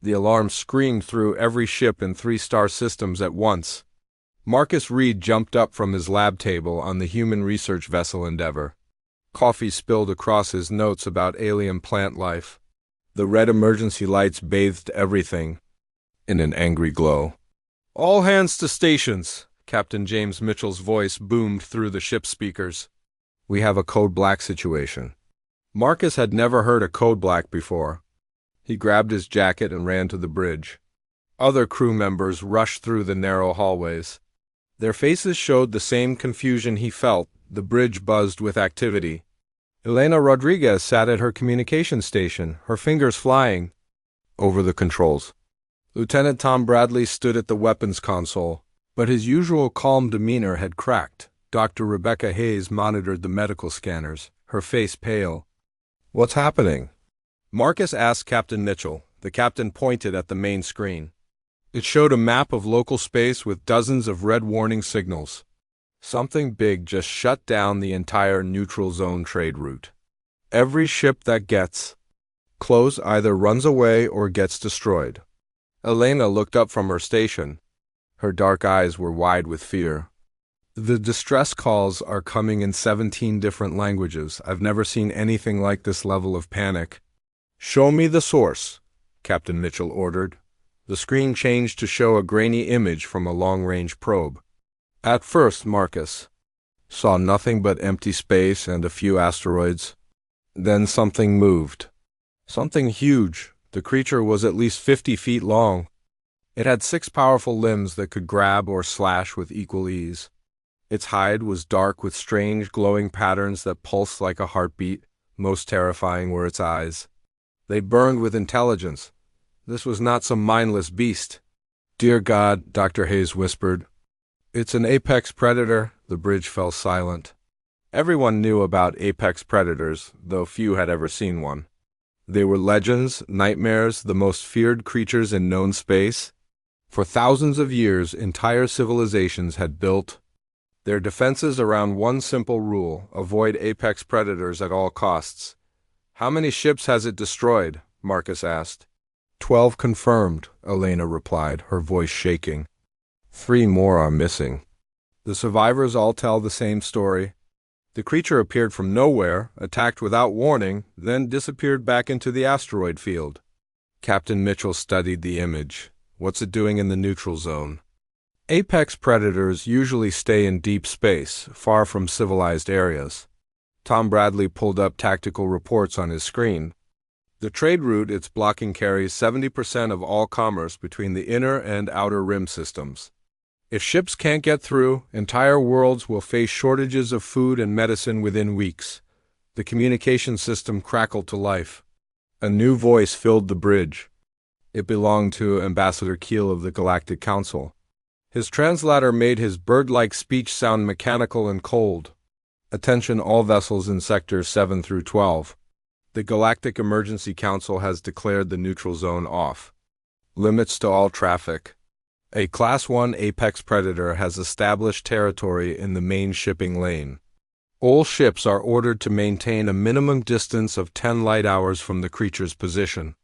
The alarm screamed through every ship in three-star systems at once. Marcus Reed jumped up from his lab table on the human research vessel Endeavor. Coffee spilled across his notes about alien plant life. The red emergency lights bathed everything in an angry glow. "All hands to stations," Captain James Mitchell's voice boomed through the ship speakers. "We have a code black situation." Marcus had never heard a code black before. He grabbed his jacket and ran to the bridge. Other crew members rushed through the narrow hallways. Their faces showed the same confusion he felt. The bridge buzzed with activity. Elena Rodriguez sat at her communication station, her fingers flying over the controls. Lieutenant Tom Bradley stood at the weapons console, but his usual calm demeanor had cracked. Dr. Rebecca Hayes monitored the medical scanners, her face pale. "What's happening?" Marcus asked Captain Mitchell. The captain pointed at the main screen. It showed a map of local space with dozens of red warning signals. Something big just shut down the entire neutral zone trade route. Every ship that gets close either runs away or gets destroyed. Elena looked up from her station. Her dark eyes were wide with fear. "The distress calls are coming in 17 different languages. I've never seen anything like this level of panic." "Show me the source," Captain Mitchell ordered. The screen changed to show a grainy image from a long-range probe. At first, Marcus saw nothing but empty space and a few asteroids. Then something moved. Something huge. The creature was at least 50 feet long. It had 6 powerful limbs that could grab or slash with equal ease. Its hide was dark with strange glowing patterns that pulsed like a heartbeat. Most terrifying were its eyes. They burned with intelligence. This was not some mindless beast. "Dear God," Dr. Hayes whispered. "It's an apex predator." The bridge fell silent. Everyone knew about apex predators, though few had ever seen one. They were legends, nightmares, the most feared creatures in known space. For thousands of years, entire civilizations had built their defenses around one simple rule: avoid apex predators at all costs. "How many ships has it destroyed?" Marcus asked. 12 confirmed, Elena replied, her voice shaking. 3 more are missing. The survivors all tell the same story. The creature appeared from nowhere, attacked without warning, then disappeared back into the asteroid field. Captain Mitchell studied the image. "What's it doing in the neutral zone?" "Apex predators usually stay in deep space, far from civilized areas." Tom Bradley pulled up tactical reports on his screen. "The trade route it's blocking carries 70% of all commerce between the inner and outer rim systems. If ships can't get through, entire worlds will face shortages of food and medicine within weeks." The communication system crackled to life. A new voice filled the bridge. It belonged to Ambassador Keel of the Galactic Council. His translator made his bird-like speech sound mechanical and cold. "Attention all vessels in sectors 7 through 12. The Galactic Emergency Council has declared the neutral zone off. Limits to all traffic. A Class 1 apex predator has established territory in the main shipping lane. All ships are ordered to maintain a minimum distance of 10 light hours from the creature's position."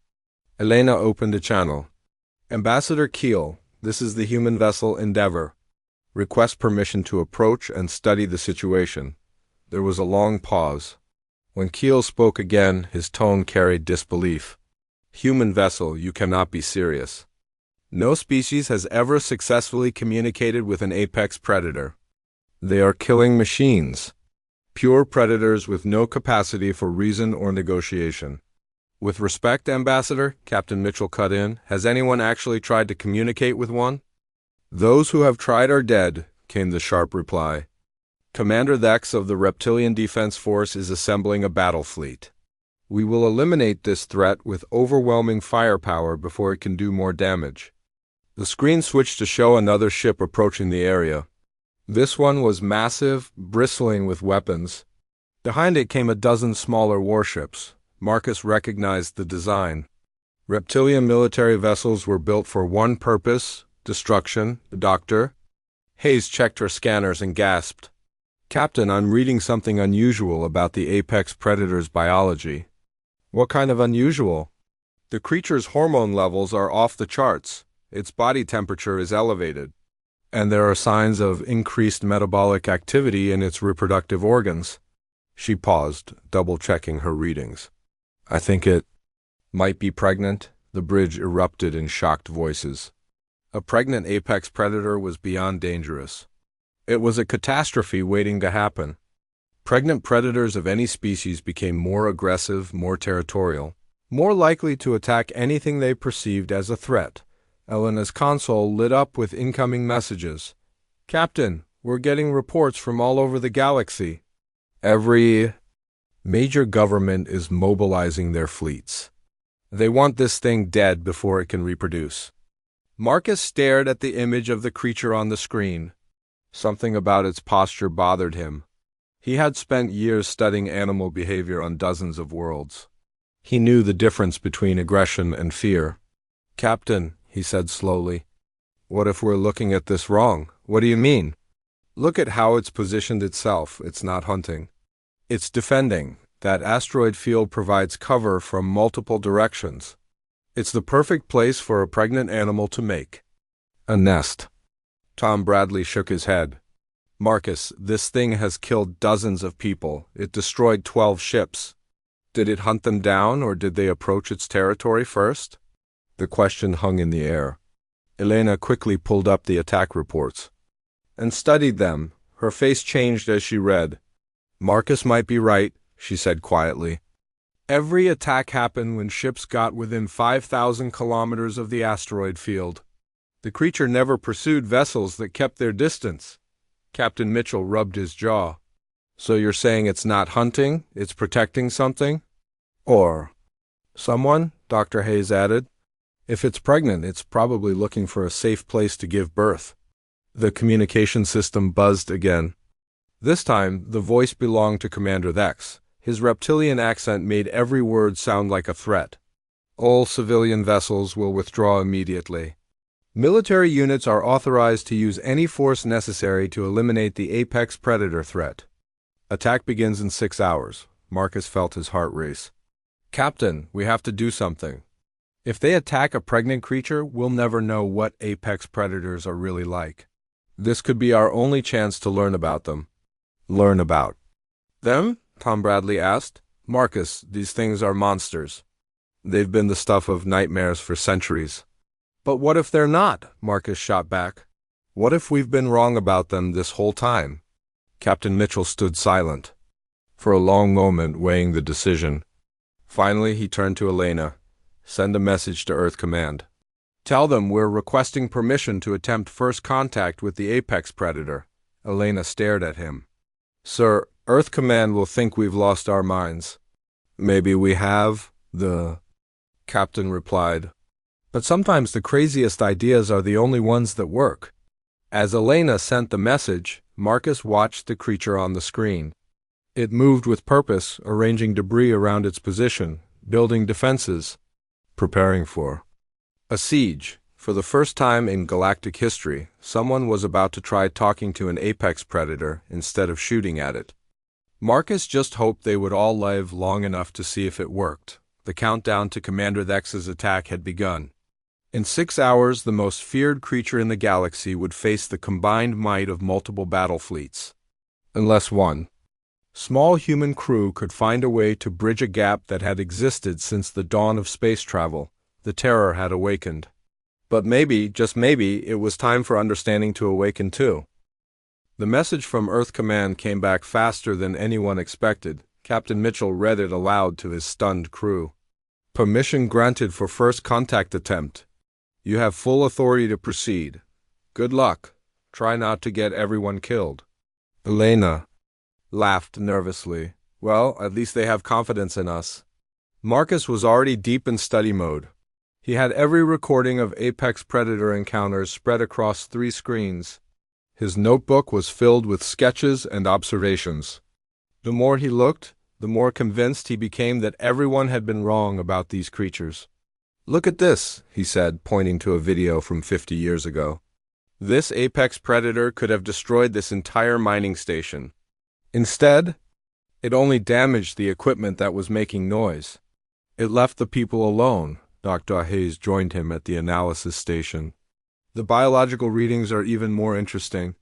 Elena opened a channel. "Ambassador Keel, this is the human vessel Endeavor. Request permission to approach and study the situation." There was a long pause. When Keel spoke again, his tone carried disbelief. "Human vessel, you cannot be serious. No species has ever successfully communicated with an apex predator. They are killing machines. Pure predators with no capacity for reason or negotiation." "With respect, Ambassador," Captain Mitchell cut in, "has anyone actually tried to communicate with one?" "Those who have tried are dead," came the sharp reply. "Commander Thex of the Reptilian Defense Force is assembling a battle fleet. We will eliminate this threat with overwhelming firepower before it can do more damage." The screen switched to show another ship approaching the area. This one was massive, bristling with weapons. Behind it came a dozen smaller warships. Marcus recognized the design. Reptilian military vessels were built for one purpose: destruction. "Doctor?" Hayes checked her scanners and gasped. "Captain, I'm reading something unusual about the apex predator's biology." "What kind of unusual?" The creature's hormone levels are off the charts, its body temperature is elevated, and there are signs of increased metabolic activity in its reproductive organs. She paused, double-checking her readings. I think it might be pregnant. The bridge erupted in shocked voices. A pregnant apex predator was beyond dangerous. It was a catastrophe waiting to happen. Pregnant predators of any species became more aggressive, more territorial, more likely to attack anything they perceived as a threat. Elena's console lit up with incoming messages. Captain, we're getting reports from all over the galaxy. Every major government is mobilizing their fleets. They want this thing dead before it can reproduce. Marcus stared at the image of the creature on the screen. Something about its posture bothered him. He had spent years studying animal behavior on dozens of worlds. He knew the difference between aggression and fear. Captain, he said slowly, what if we're looking at this wrong? What do you mean? Look at how it's positioned itself. It's not hunting. It's defending. That asteroid field provides cover from multiple directions. It's the perfect place for a pregnant animal to make a nest. Tom Bradley shook his head. Marcus, this thing has killed dozens of people. It destroyed 12 ships. Did it hunt them down, or did they approach its territory first? The question hung in the air. Elena quickly pulled up the attack reports and studied them. Her face changed as she read. Marcus might be right, she said quietly. Every attack happened when ships got within 5,000 kilometers of the asteroid field. The creature never pursued vessels that kept their distance. Captain Mitchell rubbed his jaw. So you're saying it's not hunting, it's protecting something? Or someone, Dr. Hayes added. If it's pregnant, it's probably looking for a safe place to give birth. The communication system buzzed again. This time, the voice belonged to Commander Thex. His reptilian accent made every word sound like a threat. All civilian vessels will withdraw immediately. Military units are authorized to use any force necessary to eliminate the apex predator threat. Attack begins in 6 hours. Marcus felt his heart race. Captain, we have to do something. If they attack a pregnant creature, we'll never know what apex predators are really like. This could be our only chance to learn about them. Learn about them? Tom Bradley asked. Marcus, these things are monsters. They've been the stuff of nightmares for centuries. But what if they're not? Marcus shot back. What if we've been wrong about them this whole time? Captain Mitchell stood silent, for a long moment weighing the decision. Finally, he turned to Elena. Send a message to Earth Command. Tell them we're requesting permission to attempt first contact with the apex predator. Elena stared at him. Sir, Earth Command will think we've lost our minds. Maybe we have, the captain replied. But sometimes the craziest ideas are the only ones that work. As Elena sent the message, Marcus watched the creature on the screen. It moved with purpose, arranging debris around its position, building defenses, preparing for a siege. For the first time in galactic history, someone was about to try talking to an apex predator instead of shooting at it. Marcus just hoped they would all live long enough to see if it worked. The countdown to Commander Thex's attack had begun. In 6 hours, the most feared creature in the galaxy would face the combined might of multiple battle fleets. Unless one small human crew could find a way to bridge a gap that had existed since the dawn of space travel, the terror had awakened. But maybe, just maybe, it was time for understanding to awaken too. The message from Earth Command came back faster than anyone expected. Captain Mitchell read it aloud to his stunned crew. Permission granted for first contact attempt. You have full authority to proceed. Good luck. Try not to get everyone killed. Elena laughed nervously. Well, at least they have confidence in us. Marcus was already deep in study mode. He had every recording of apex predator encounters spread across 3 screens. His notebook was filled with sketches and observations. The more he looked, the more convinced he became that everyone had been wrong about these creatures. Look at this, he said, pointing to a video from 50 years ago. This apex predator could have destroyed this entire mining station. Instead, it only damaged the equipment that was making noise. It left the people alone. Dr. Hayes joined him at the analysis station. The biological readings are even more interesting.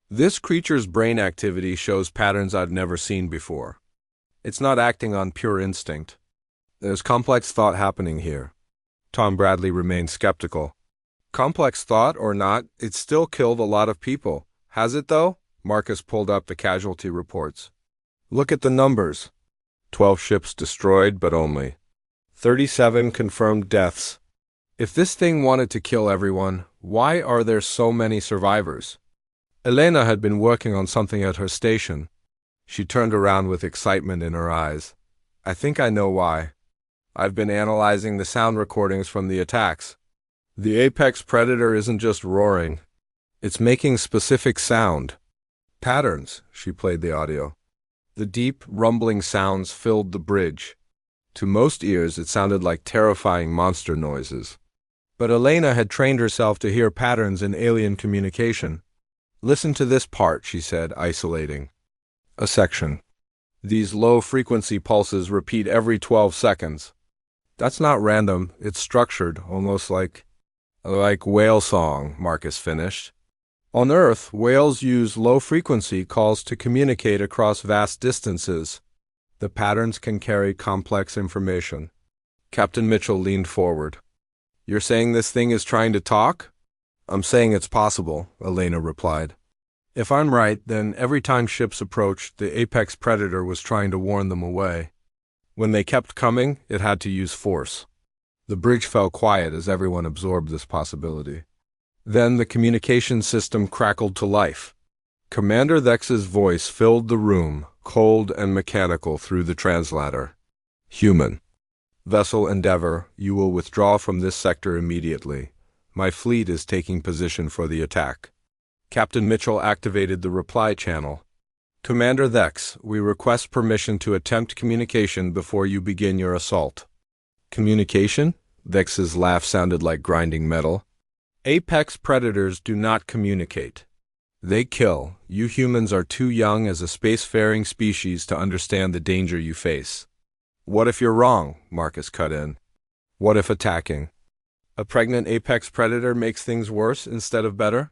This creature's brain activity shows patterns I've never seen before. It's not acting on pure instinct. There's complex thought happening here. Tom Bradley remained skeptical. Complex thought or not, it's still killed a lot of people. Has it, though? Marcus pulled up the casualty reports. Look at the numbers. 12 ships destroyed, but only 37 confirmed deaths. If this thing wanted to kill everyone, why are there so many survivors? Elena had been working on something at her station. She turned around with excitement in her eyes. I think I know why. I've been analyzing the sound recordings from the attacks. The apex predator isn't just roaring. It's making specific sound. Patterns, she played the audio. The deep, rumbling sounds filled the bridge. To most ears, it sounded like terrifying monster noises. But Elena had trained herself to hear patterns in alien communication. Listen to this part, she said, isolating a section. These low-frequency pulses repeat every 12 seconds. That's not random, it's structured, almost like whale song, Marcus finished. On Earth, whales use low-frequency calls to communicate across vast distances. The patterns can carry complex information. Captain Mitchell leaned forward. You're saying this thing is trying to talk? I'm saying it's possible, Elena replied. If I'm right, then every time ships approached, the apex predator was trying to warn them away. When they kept coming, it had to use force. The bridge fell quiet as everyone absorbed this possibility. Then the communication system crackled to life. Commander Thex's voice filled the room, cold and mechanical through the translator. Human. Vessel Endeavour, you will withdraw from this sector immediately. My fleet is taking position for the attack. Captain Mitchell activated the reply channel. Commander Thex, we request permission to attempt communication before you begin your assault. Communication? Thex's laugh sounded like grinding metal. Apex predators do not communicate. They kill. You humans are too young as a spacefaring species to understand the danger you face. What if you're wrong? Marcus cut in. What if attacking a pregnant apex predator makes things worse instead of better?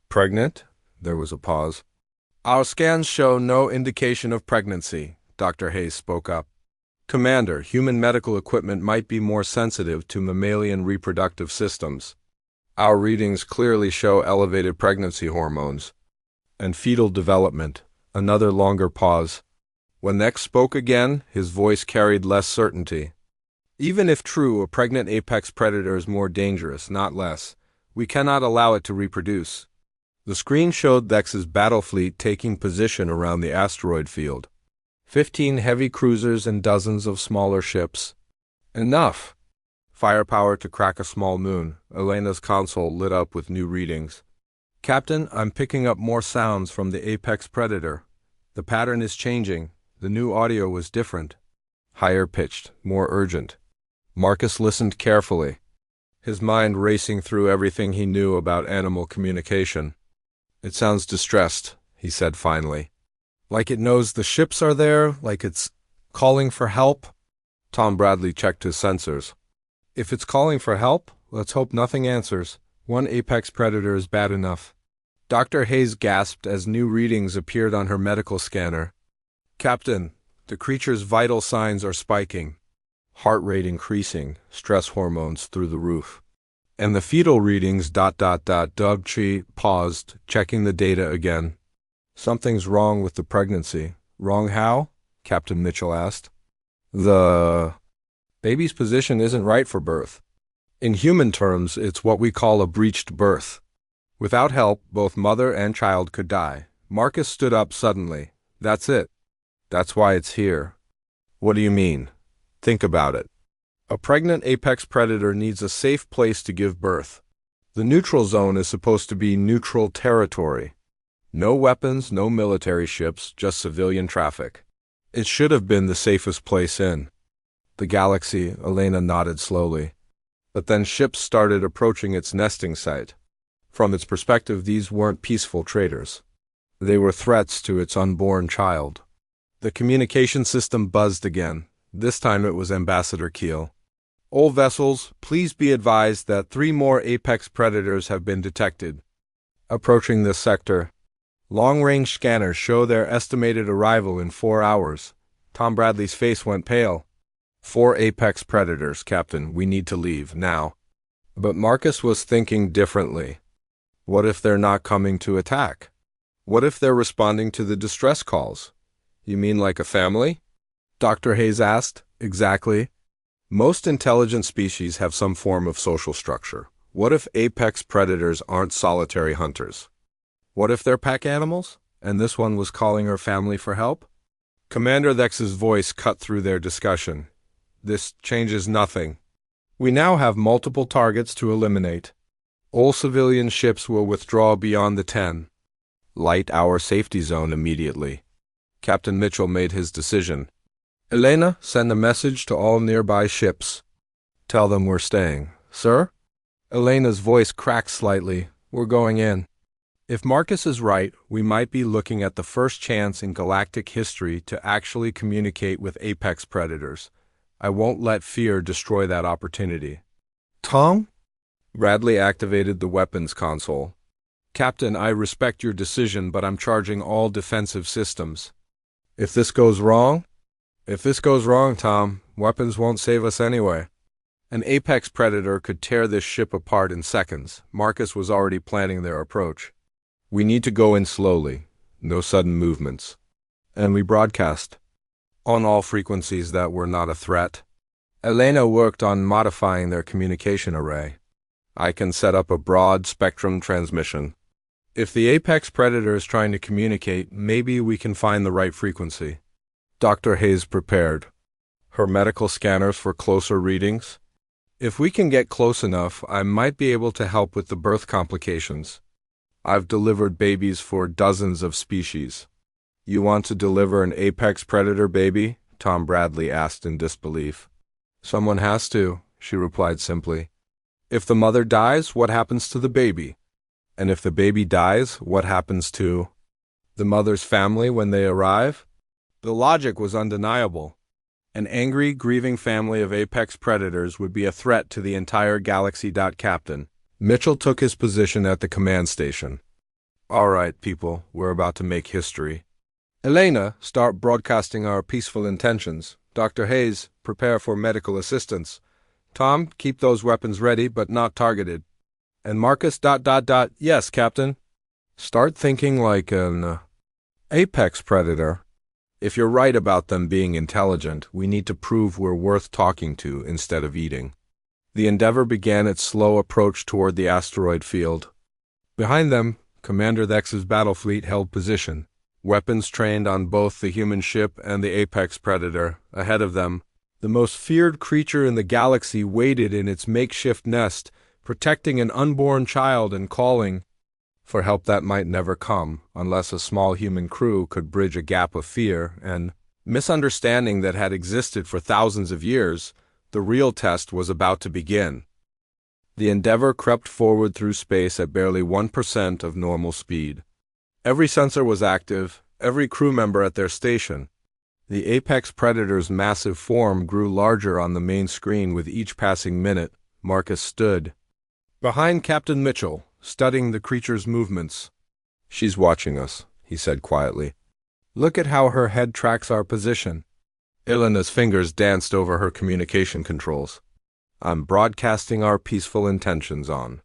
Pregnant? There was a pause. Our scans show no indication of pregnancy, Dr. Hayes spoke up. Commander, human medical equipment might be more sensitive to mammalian reproductive systems. Our readings clearly show elevated pregnancy hormones and fetal development. Another longer pause. When Nex spoke again, his voice carried less certainty. Even if true, a pregnant apex predator is more dangerous, not less. We cannot allow it to reproduce. The screen showed Thex's battle fleet taking position around the asteroid field. 15 heavy cruisers and dozens of smaller ships. Enough! Firepower to crack a small moon. Elena's console lit up with new readings. Captain, I'm picking up more sounds from the apex predator. The pattern is changing. The new audio was different. Higher pitched, more urgent. Marcus listened carefully, his mind racing through everything he knew about animal communication. It sounds distressed, he said finally. Like it knows the ships are there, like it's calling for help. Tom Bradley checked his sensors. If it's calling for help, let's hope nothing answers. One apex predator is bad enough. Dr. Hayes gasped as new readings appeared on her medical scanner. Captain, the creature's vital signs are spiking. Heart rate increasing, stress hormones through the roof. And the fetal readings ... Dubtree paused, checking the data again. Something's wrong with the pregnancy. Wrong how? Captain Mitchell asked. The baby's position isn't right for birth. In human terms, it's what we call a breached birth. Without help, both mother and child could die. Marcus stood up suddenly. That's it. That's why it's here. What do you mean? Think about it. A pregnant apex predator needs a safe place to give birth. The neutral zone is supposed to be neutral territory. No weapons, no military ships, just civilian traffic. It should have been the safest place in the galaxy. Elena nodded slowly. But then ships started approaching its nesting site. From its perspective, these weren't peaceful traders. They were threats to its unborn child. The communication system buzzed again. This time it was Ambassador Keel. All vessels, please be advised that 3 more apex predators have been detected. Approaching this sector. Long-range scanners show their estimated arrival in 4 hours. Tom Bradley's face went pale. 4 apex predators, Captain. We need to leave, now. But Marcus was thinking differently. What if they're not coming to attack? What if they're responding to the distress calls? You mean like a family? Dr. Hayes asked. Exactly. Most intelligent species have some form of social structure. What if apex predators aren't solitary hunters? What if they're pack animals, and this one was calling her family for help? Commander Thex's voice cut through their discussion. This changes nothing. We now have multiple targets to eliminate. All civilian ships will withdraw beyond the 10. Light our safety zone immediately. Captain Mitchell made his decision. Elena, send a message to all nearby ships. Tell them we're staying. Sir? Elena's voice cracked slightly. We're going in. If Marcus is right, we might be looking at the first chance in galactic history to actually communicate with apex predators. I won't let fear destroy that opportunity. Tom? Bradley activated the weapons console. Captain, I respect your decision, but I'm charging all defensive systems. If this goes wrong, Tom, weapons won't save us anyway. An apex predator could tear this ship apart in seconds. Marcus was already planning their approach. We need to go in slowly, no sudden movements. And we broadcast on all frequencies that we're not a threat. Elena worked on modifying their communication array. I can set up a broad spectrum transmission. If the apex predator is trying to communicate, maybe we can find the right frequency. Dr. Hayes prepared her medical scanners for closer readings. If we can get close enough, I might be able to help with the birth complications. I've delivered babies for dozens of species. You want to deliver an apex predator baby? Tom Bradley asked in disbelief. Someone has to, she replied simply. If the mother dies, what happens to the baby? And if the baby dies, what happens to the mother's family when they arrive? The logic was undeniable. An angry, grieving family of apex predators would be a threat to the entire galaxy. Captain Mitchell took his position at the command station. All right, people, we're about to make history. Elena, start broadcasting our peaceful intentions. Dr. Hayes, prepare for medical assistance. Tom, keep those weapons ready but not targeted. And Marcus, yes, Captain. Start thinking like an apex predator. If you're right about them being intelligent, we need to prove we're worth talking to instead of eating. The Endeavor began its slow approach toward the asteroid field. Behind them, Commander Thex's battle fleet held position, weapons trained on both the human ship and the apex predator. Ahead of them, the most feared creature in the galaxy waited in its makeshift nest, protecting an unborn child and calling for help that might never come, unless a small human crew could bridge a gap of fear and misunderstanding that had existed for thousands of years. The real test was about to begin. The Endeavor crept forward through space at barely 1% of normal speed. Every sensor was active, every crew member at their station. The apex predator's massive form grew larger on the main screen with each passing minute. Marcus stood behind Captain Mitchell, studying the creature's movements. She's watching us, he said quietly. Look at how her head tracks our position. Elena's fingers danced over her communication controls. I'm broadcasting our peaceful intentions on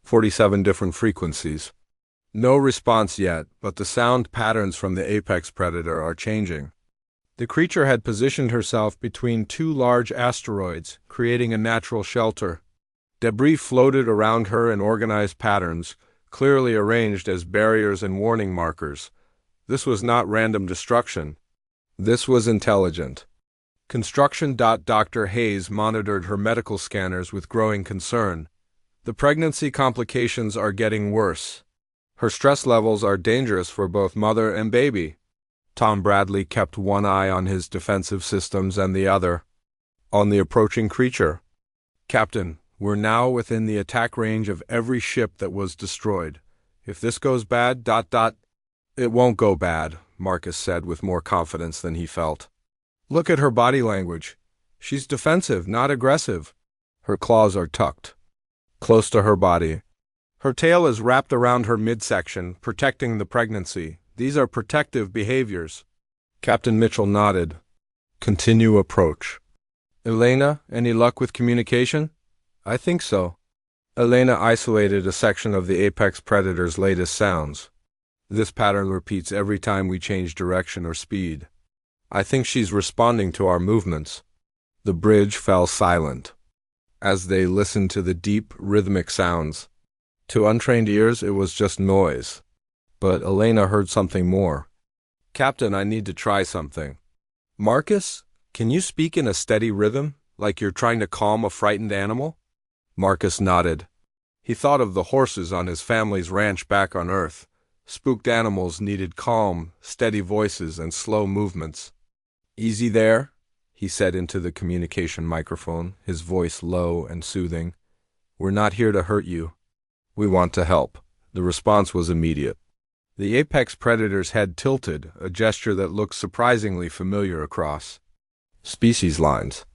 47 different frequencies. No response yet, but the sound patterns from the apex predator are changing. The creature had positioned herself between 2 large asteroids, creating a natural shelter. Debris floated around her in organized patterns, clearly arranged as barriers and warning markers. This was not random destruction. This was intelligent. Construction. Dr. Hayes monitored her medical scanners with growing concern. The pregnancy complications are getting worse. Her stress levels are dangerous for both mother and baby. Tom Bradley kept one eye on his defensive systems and the other on the approaching creature. Captain, we're now within the attack range of every ship that was destroyed. If this goes bad, It won't go bad, Marcus said with more confidence than he felt. Look at her body language. She's defensive, not aggressive. Her claws are tucked close to her body. Her tail is wrapped around her midsection, protecting the pregnancy. These are protective behaviors. Captain Mitchell nodded. Continue approach. Elena, any luck with communication? I think so. Elena isolated a section of the apex predator's latest sounds. This pattern repeats every time we change direction or speed. I think she's responding to our movements. The bridge fell silent as they listened to the deep, rhythmic sounds. To untrained ears, it was just noise. But Elena heard something more. Captain, I need to try something. Marcus, can you speak in a steady rhythm, like you're trying to calm a frightened animal? Marcus nodded. He thought of the horses on his family's ranch back on Earth. Spooked animals needed calm, steady voices and slow movements. Easy there, he said into the communication microphone, his voice low and soothing. We're not here to hurt you. We want to help. The response was immediate. The apex predator's head tilted, a gesture that looked surprisingly familiar across species lines.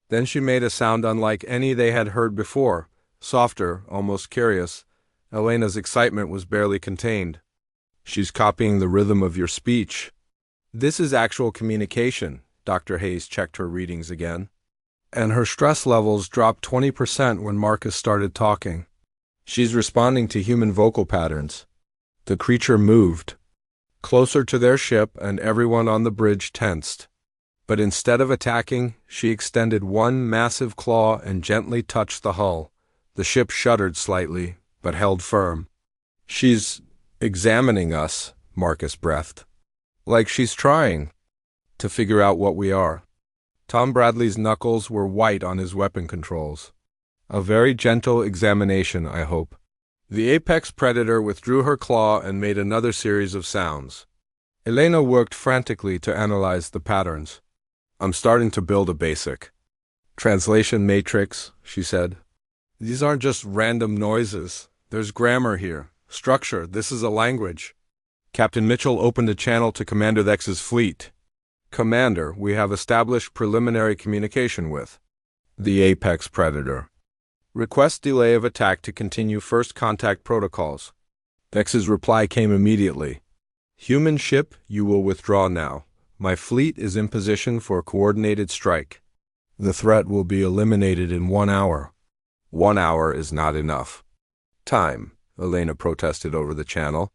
Then she made a sound unlike any they had heard before, softer, almost curious. Elena's excitement was barely contained. She's copying the rhythm of your speech. This is actual communication. Dr. Hayes checked her readings again. And her stress levels dropped 20% when Marcus started talking. She's responding to human vocal patterns. The creature moved closer to their ship, and everyone on the bridge tensed. But instead of attacking, she extended one massive claw and gently touched the hull. The ship shuddered slightly, but held firm. She's examining us, Marcus breathed. Like she's trying to figure out what we are. Tom Bradley's knuckles were white on his weapon controls. A very gentle examination, I hope. The apex predator withdrew her claw and made another series of sounds. Elena worked frantically to analyze the patterns. I'm starting to build a basic translation matrix, she said. These aren't just random noises. There's grammar here. Structure. This is a language. Captain Mitchell opened a channel to Commander Thex's fleet. Commander, we have established preliminary communication with the apex predator. Request delay of attack to continue first contact protocols. Thex's reply came immediately. Human ship, you will withdraw now. My fleet is in position for a coordinated strike. The threat will be eliminated in 1 hour. 1 hour is not enough. Time, Elena protested over the channel.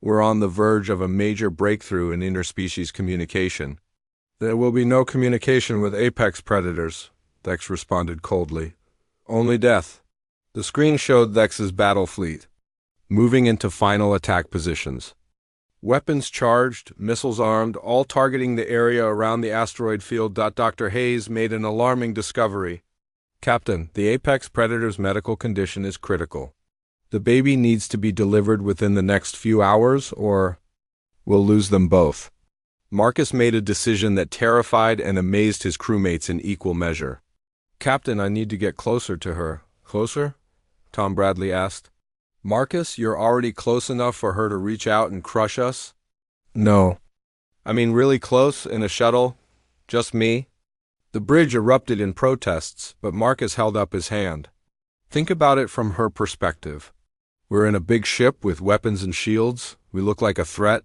We're on the verge of a major breakthrough in interspecies communication. There will be no communication with apex predators, Thex responded coldly. Only death. The screen showed Thex's battle fleet, moving into final attack positions. Weapons charged, missiles armed, all targeting the area around the asteroid field. Dr. Hayes made an alarming discovery. Captain, the apex predator's medical condition is critical. The baby needs to be delivered within the next few hours, or we'll lose them both. Marcus made a decision that terrified and amazed his crewmates in equal measure. Captain, I need to get closer to her. Closer? Tom Bradley asked. Marcus, you're already close enough for her to reach out and crush us? No. I mean really close in a shuttle? Just me? The bridge erupted in protests, but Marcus held up his hand. Think about it from her perspective. We're in a big ship with weapons and shields. We look like a threat.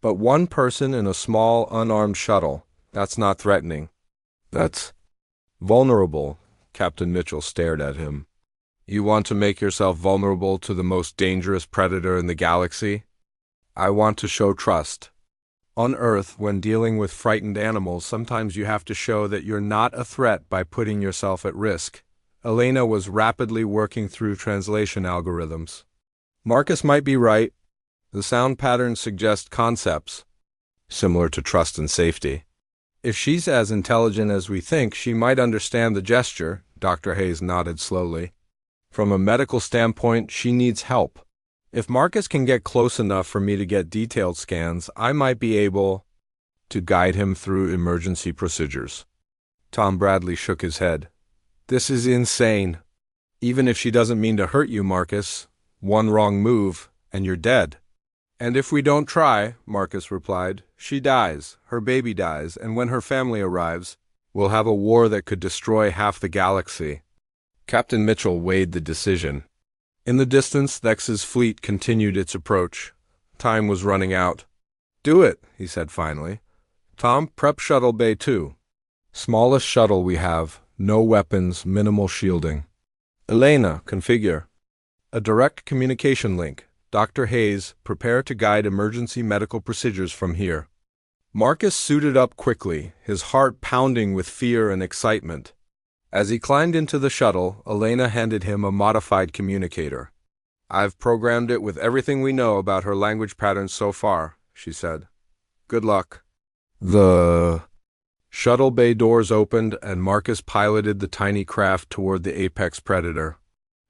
But one person in a small, unarmed shuttle, that's not threatening. That's vulnerable. Captain Mitchell stared at him. You want to make yourself vulnerable to the most dangerous predator in the galaxy? I want to show trust. On Earth, when dealing with frightened animals, sometimes you have to show that you're not a threat by putting yourself at risk. Elena was rapidly working through translation algorithms. Marcus might be right. The sound patterns suggest concepts similar to trust and safety. If she's as intelligent as we think, she might understand the gesture, Dr. Hayes nodded slowly. From a medical standpoint, she needs help. If Marcus can get close enough for me to get detailed scans, I might be able to guide him through emergency procedures. Tom Bradley shook his head. This is insane. Even if she doesn't mean to hurt you, Marcus, one wrong move, and you're dead. And if we don't try, Marcus replied, she dies, her baby dies, and when her family arrives, We'll have a war that could destroy half the galaxy. Captain Mitchell weighed the decision. In the distance, Thex's fleet continued its approach. Time was running out. Do it, he said finally. Tom, prep Shuttle Bay 2. Smallest shuttle we have. No weapons, minimal shielding. Elena, configure. A direct communication link. Dr. Hayes, prepare to guide emergency medical procedures from here. Marcus suited up quickly, his heart pounding with fear and excitement. As he climbed into the shuttle, Elena handed him a modified communicator. I've programmed it with everything we know about her language patterns so far, she said. Good luck. The shuttle bay doors opened and Marcus piloted the tiny craft toward the apex predator.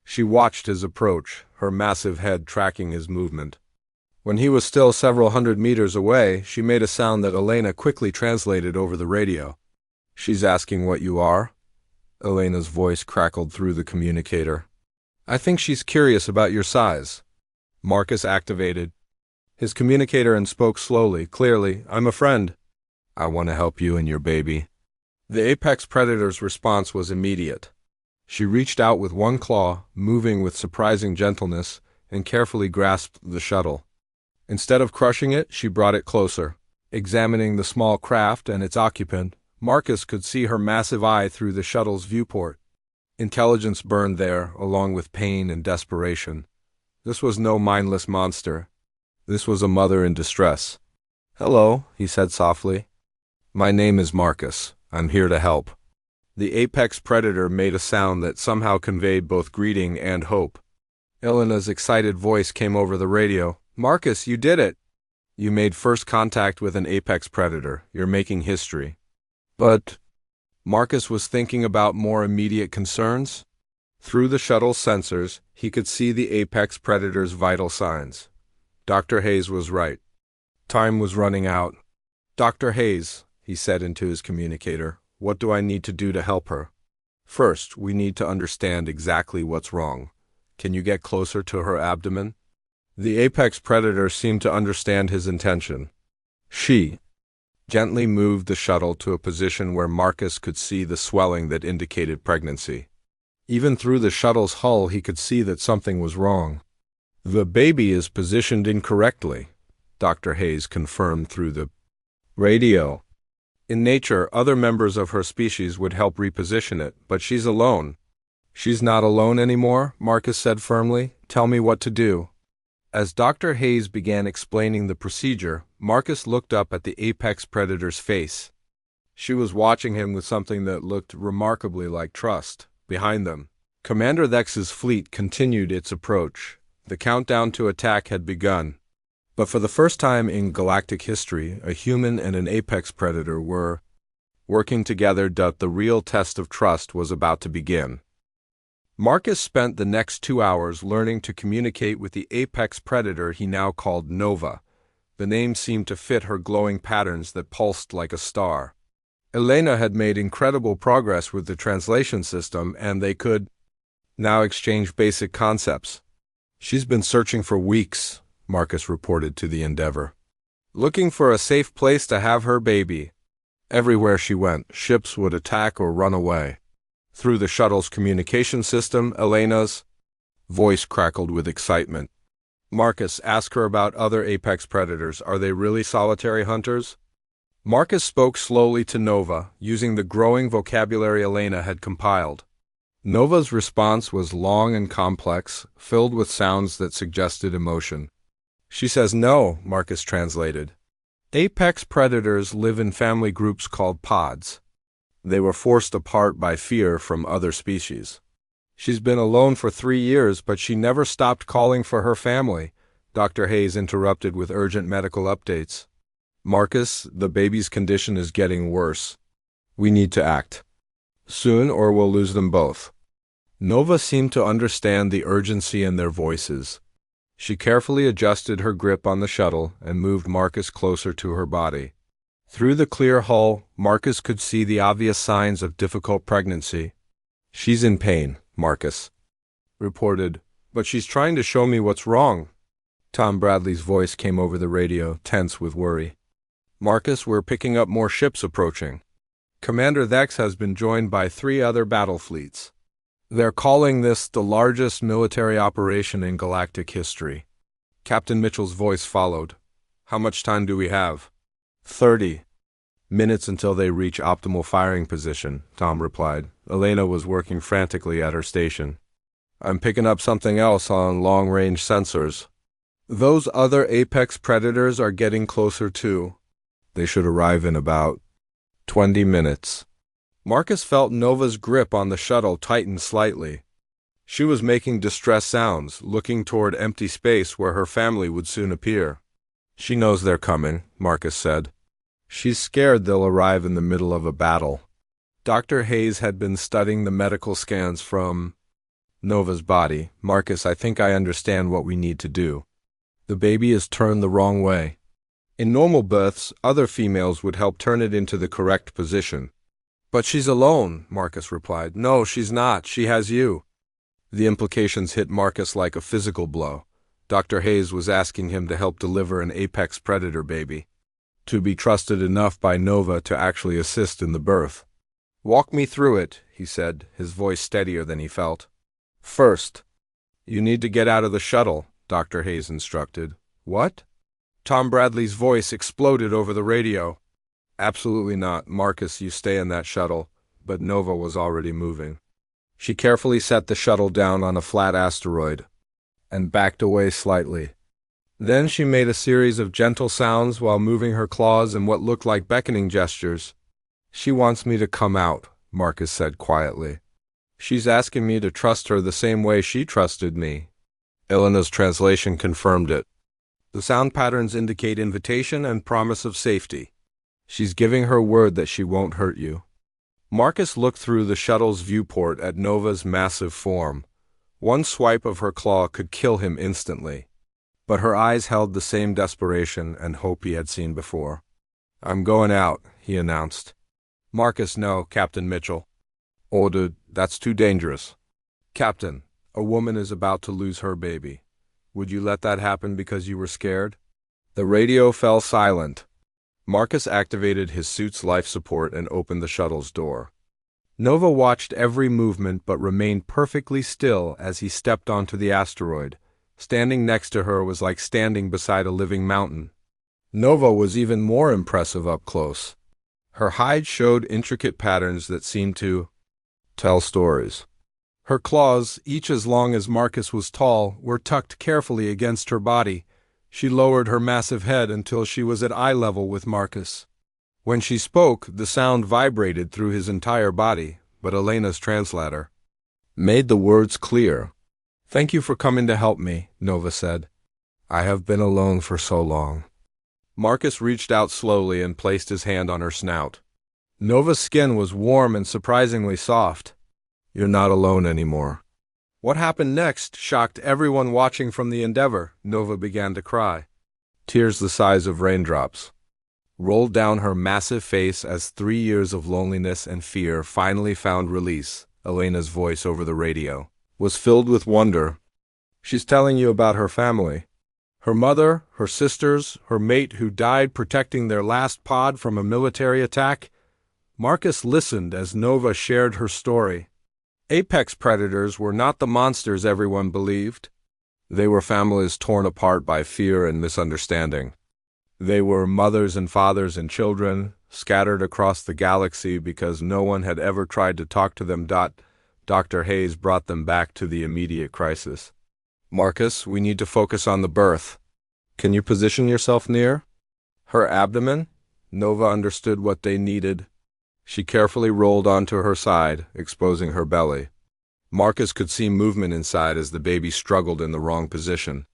She watched his approach, her massive head tracking his movement. When he was still several hundred meters away, she made a sound that Elena quickly translated over the radio. She's asking what you are? Elena's voice crackled through the communicator. I think she's curious about your size. Marcus activated his communicator and spoke slowly, clearly. I'm a friend. I want to help you and your baby. The apex predator's response was immediate. She reached out with one claw, moving with surprising gentleness, and carefully grasped the shuttle. Instead of crushing it, she brought it closer. Examining the small craft and its occupant, Marcus could see her massive eye through the shuttle's viewport. Intelligence burned there, along with pain and desperation. This was no mindless monster. This was a mother in distress. Hello, he said softly. My name is Marcus. I'm here to help. The apex predator made a sound that somehow conveyed both greeting and hope. Elena's excited voice came over the radio. Marcus, you did it! You made first contact with an apex predator. You're making history. But Marcus was thinking about more immediate concerns. Through the shuttle's sensors, he could see the apex predator's vital signs. Dr. Hayes was right. Time was running out. Dr. Hayes, he said into his communicator, what do I need to do to help her? First, we need to understand exactly what's wrong. Can you get closer to her abdomen? The apex predator seemed to understand his intention. She gently moved the shuttle to a position where Marcus could see the swelling that indicated pregnancy. Even through the shuttle's hull, he could see that something was wrong. The baby is positioned incorrectly, Dr. Hayes confirmed through the radio. In nature, other members of her species would help reposition it, but she's alone. She's not alone anymore, Marcus said firmly. Tell me what to do. As Dr. Hayes began explaining the procedure, Marcus looked up at the apex predator's face. She was watching him with something that looked remarkably like trust. Behind them, Commander Thex's fleet continued its approach. The countdown to attack had begun. But for the first time in galactic history, a human and an apex predator were working together. The real test of trust was about to begin. Marcus spent the next 2 hours learning to communicate with the apex predator he now called Nova. The name seemed to fit her glowing patterns that pulsed like a star. Elena had made incredible progress with the translation system, and they could now exchange basic concepts. She's been searching for weeks, Marcus reported to the Endeavor. Looking for a safe place to have her baby. Everywhere she went, ships would attack or run away. Through the shuttle's communication system, Elena's voice crackled with excitement. Marcus, ask her about other apex predators. Are they really solitary hunters? Marcus spoke slowly to Nova, using the growing vocabulary Elena had compiled. Nova's response was long and complex, filled with sounds that suggested emotion. She says no, Marcus translated. Apex predators live in family groups called pods. They were forced apart by fear from other species. She's been alone for 3 years, but she never stopped calling for her family, Dr. Hayes interrupted with urgent medical updates. Marcus, the baby's condition is getting worse. We need to act soon or we'll lose them both. Nova seemed to understand the urgency in their voices. She carefully adjusted her grip on the shuttle and moved Marcus closer to her body. Through the clear hull, Marcus could see the obvious signs of difficult pregnancy. She's in pain, Marcus reported, but she's trying to show me what's wrong. Tom Bradley's voice came over the radio, tense with worry. Marcus, we're picking up more ships approaching. Commander Thex has been joined by 3 other battle fleets. They're calling this the largest military operation in galactic history. Captain Mitchell's voice followed. How much time do we have? 30 minutes until they reach optimal firing position, Tom replied. Elena was working frantically at her station. I'm picking up something else on long-range sensors. Those other apex predators are getting closer too. They should arrive in about 20 minutes. Marcus felt Nova's grip on the shuttle tighten slightly. She was making distress sounds, looking toward empty space where her family would soon appear. She knows they're coming, Marcus said. She's scared they'll arrive in the middle of a battle. Dr. Hayes had been studying the medical scans from Nova's body. Marcus, I think I understand what we need to do. The baby is turned the wrong way. In normal births, other females would help turn it into the correct position. But she's alone, Marcus replied. No, she's not. She has you. The implications hit Marcus like a physical blow. Dr. Hayes was asking him to help deliver an apex predator baby, to be trusted enough by Nova to actually assist in the birth. Walk me through it, he said, his voice steadier than he felt. First, you need to get out of the shuttle, Dr. Hayes instructed. What? Tom Bradley's voice exploded over the radio. Absolutely not, Marcus, you stay in that shuttle. But Nova was already moving. She carefully set the shuttle down on a flat asteroid and backed away slightly. Then she made a series of gentle sounds while moving her claws in what looked like beckoning gestures. She wants me to come out, Marcus said quietly. She's asking me to trust her the same way she trusted me. Elena's translation confirmed it. The sound patterns indicate invitation and promise of safety. She's giving her word that she won't hurt you. Marcus looked through the shuttle's viewport at Nova's massive form. One swipe of her claw could kill him instantly. But her eyes held the same desperation and hope he had seen before. I'm going out, he announced. Marcus, no, Captain Mitchell. Ordered, that's too dangerous. Captain, a woman is about to lose her baby. Would you let that happen because you were scared? The radio fell silent. Marcus activated his suit's life support and opened the shuttle's door. Nova watched every movement but remained perfectly still as he stepped onto the asteroid. Standing next to her was like standing beside a living mountain. Nova was even more impressive up close. Her hide showed intricate patterns that seemed to tell stories. Her claws, each as long as Marcus was tall, were tucked carefully against her body. She lowered her massive head until she was at eye level with Marcus. When she spoke, the sound vibrated through his entire body, but Elena's translator made the words clear. Thank you for coming to help me, Nova said. I have been alone for so long. Marcus reached out slowly and placed his hand on her snout. Nova's skin was warm and surprisingly soft. You're not alone anymore. What happened next shocked everyone watching from the Endeavor. Nova began to cry. Tears the size of raindrops rolled down her massive face as 3 years of loneliness and fear finally found release. Elena's voice over the radio was filled with wonder. She's telling you about her family. Her mother, her sisters, her mate who died protecting their last pod from a military attack. Marcus listened as Nova shared her story. Apex predators were not the monsters everyone believed. They were families torn apart by fear and misunderstanding. They were mothers and fathers and children, scattered across the galaxy because no one had ever tried to talk to them. Dr. Hayes brought them back to the immediate crisis. Marcus, we need to focus on the birth. Can you position yourself near her abdomen? Nova understood what they needed. She carefully rolled onto her side, exposing her belly. Marcus could see movement inside as the baby struggled in the wrong position.